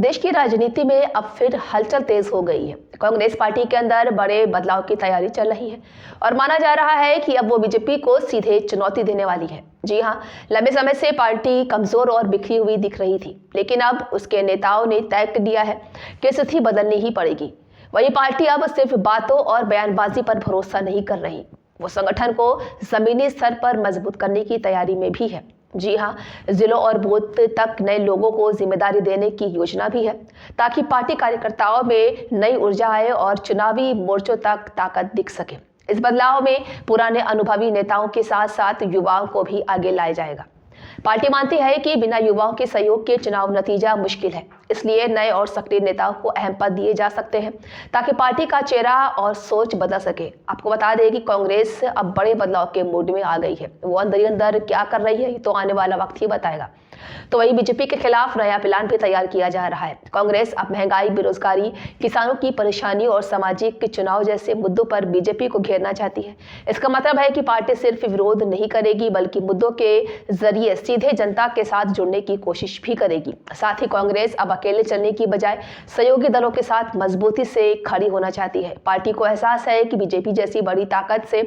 देश की राजनीति में अब फिर हलचल तेज हो गई है। कांग्रेस पार्टी के अंदर बड़े बदलाव की तैयारी चल रही है और माना जा रहा है कि अब वो बीजेपी को सीधे चुनौती देने वाली है। जी हां, लंबे समय से पार्टी कमजोर और बिखरी हुई दिख रही थी, लेकिन अब उसके नेताओं ने तय कर दिया है कि स्थिति बदलनी ही पड़ेगी। वही पार्टी अब सिर्फ बातों और बयानबाजी पर भरोसा नहीं कर रही, वो संगठन को जमीनी स्तर पर मजबूत करने की तैयारी में भी है। जी हां, जिलों और बूथ तक नए लोगों को जिम्मेदारी देने की योजना भी है, ताकि पार्टी कार्यकर्ताओं में नई ऊर्जा आए और चुनावी मोर्चों तक ताकत दिख सके। इस बदलाव में पुराने अनुभवी नेताओं के साथ साथ युवाओं को भी आगे लाया जाएगा। पार्टी मानती है कि बिना युवाओं के सहयोग के चुनाव नतीजा मुश्किल है, इसलिए नए और सक्रिय नेताओं को अहम पद दिए जा सकते हैं ताकि पार्टी का चेहरा और सोच बदल सके। आपको बता दें कि कांग्रेस अब बड़े बदलाव के मूड में आ गई है। वो अंदर क्या कर रही है, तो आने वाला वक्त ही बताएगा। तो वही बीजेपी के खिलाफ नया प्लान भी तैयार किया जा रहा है। कांग्रेस अब महंगाई, बेरोजगारी, किसानों की परेशानी और सामाजिक चुनाव जैसे मुद्दों पर बीजेपी को घेरना चाहती है। इसका मतलब है कि पार्टी सिर्फ विरोध नहीं करेगी, बल्कि मुद्दों के जरिए सीधे जनता के साथ जुड़ने की कोशिश भी करेगी। साथ ही कांग्रेस अब अकेले चलने की बजाय सहयोगी दलों के साथ मजबूती से खड़ी होना चाहती है। पार्टी को एहसास है कि बीजेपी जैसी बड़ी ताकत से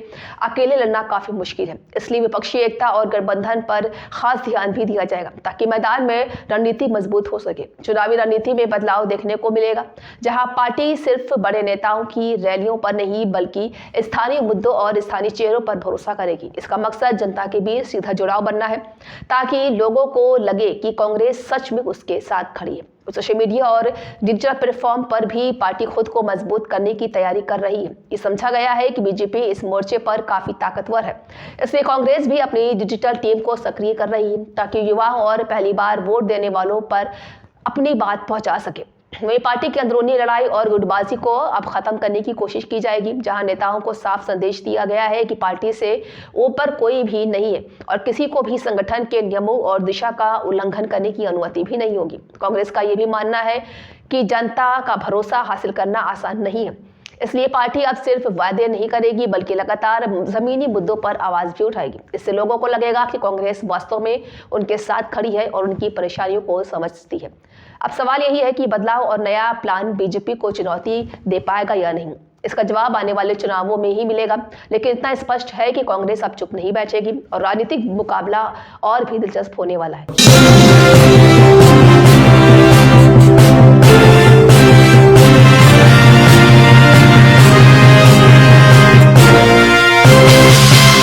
अकेले लड़ना काफी मुश्किल है, इसलिए विपक्षी एकता और गठबंधन पर खास ध्यान भी दिया जाएगा ताकि मैदान में रणनीति मजबूत हो सके। चुनावी रणनीति में बदलाव देखने को मिलेगा, जहां पार्टी सिर्फ बड़े नेताओं की रैलियों पर नहीं, बल्कि स्थानीय मुद्दों और स्थानीय चेहरों पर भरोसा करेगी। इसका मकसद जनता के बीच सीधा जुड़ाव बनना है, ताकि लोगों को लगे कि कांग्रेस सच में उसके साथ खड़ी है। सोशल मीडिया और डिजिटल प्लेटफॉर्म पर भी पार्टी खुद को मजबूत करने की तैयारी कर रही है। ये समझा गया है कि बीजेपी इस मोर्चे पर काफी ताकतवर है, इसलिए कांग्रेस भी अपनी डिजिटल टीम को सक्रिय कर रही है ताकि युवाओं और पहली बार वोट देने वालों पर अपनी बात पहुंचा सके। वही पार्टी की अंदरूनी लड़ाई और गुटबाजी को अब खत्म करने की कोशिश की जाएगी, जहां नेताओं को साफ संदेश दिया गया है कि पार्टी से ऊपर कोई भी नहीं है और किसी को भी संगठन के नियमों और दिशा का उल्लंघन करने की अनुमति भी नहीं होगी। कांग्रेस का यह भी मानना है कि जनता का भरोसा हासिल करना आसान नहीं है, इसलिए पार्टी अब सिर्फ वादे नहीं करेगी, बल्कि लगातार जमीनी मुद्दों पर आवाज भी उठाएगी। इससे लोगों को लगेगा कि कांग्रेस वास्तव में उनके साथ खड़ी है और उनकी परेशानियों को समझती है। अब सवाल यही है कि बदलाव और नया प्लान बीजेपी को चुनौती दे पाएगा या नहीं। इसका जवाब आने वाले चुनावों में ही मिलेगा, लेकिन इतना स्पष्ट है कि कांग्रेस अब चुप नहीं बैठेगी और राजनीतिक मुकाबला और भी दिलचस्प होने वाला है।